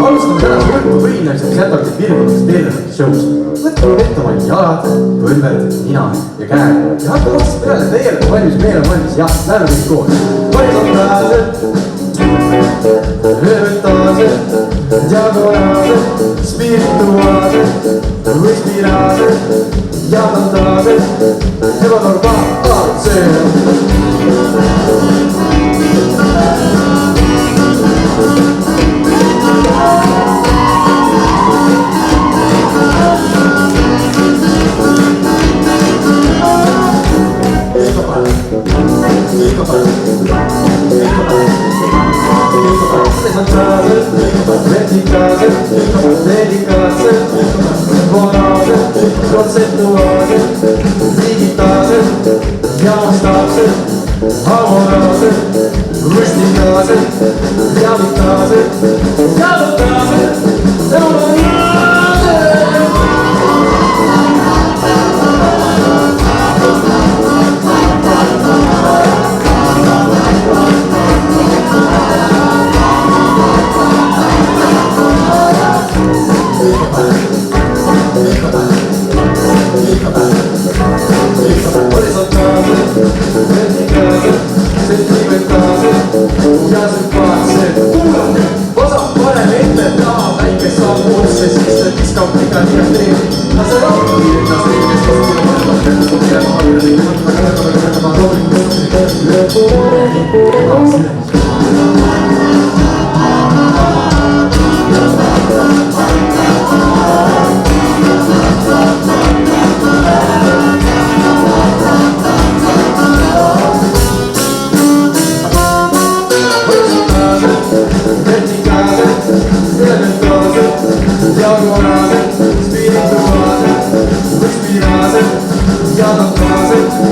Alustame tänase juttu põhinemiseks, mis jätavad virgulust eelnevatest show'st. Võtke ette oma jalad, põlved, nina ja käed ja hakka otsast peale, teie olete valmis, meil on valmis ja lähme kõik koos. Horisontaalsed, röötaalsed, diagonaalsed, spirituaalsed, respiraalsed, jadantaalsed, ebanormaalsed. Verticaalsed, delikaatsed, moraalsed, kontseptuaalsed, digitaalsed, mastaapsed, amoraalsed, rustikaalsed, realitaalsed, jadutaalsed, diagonaalsed, spirituaalsed, respiraalsed, jadantaalsed,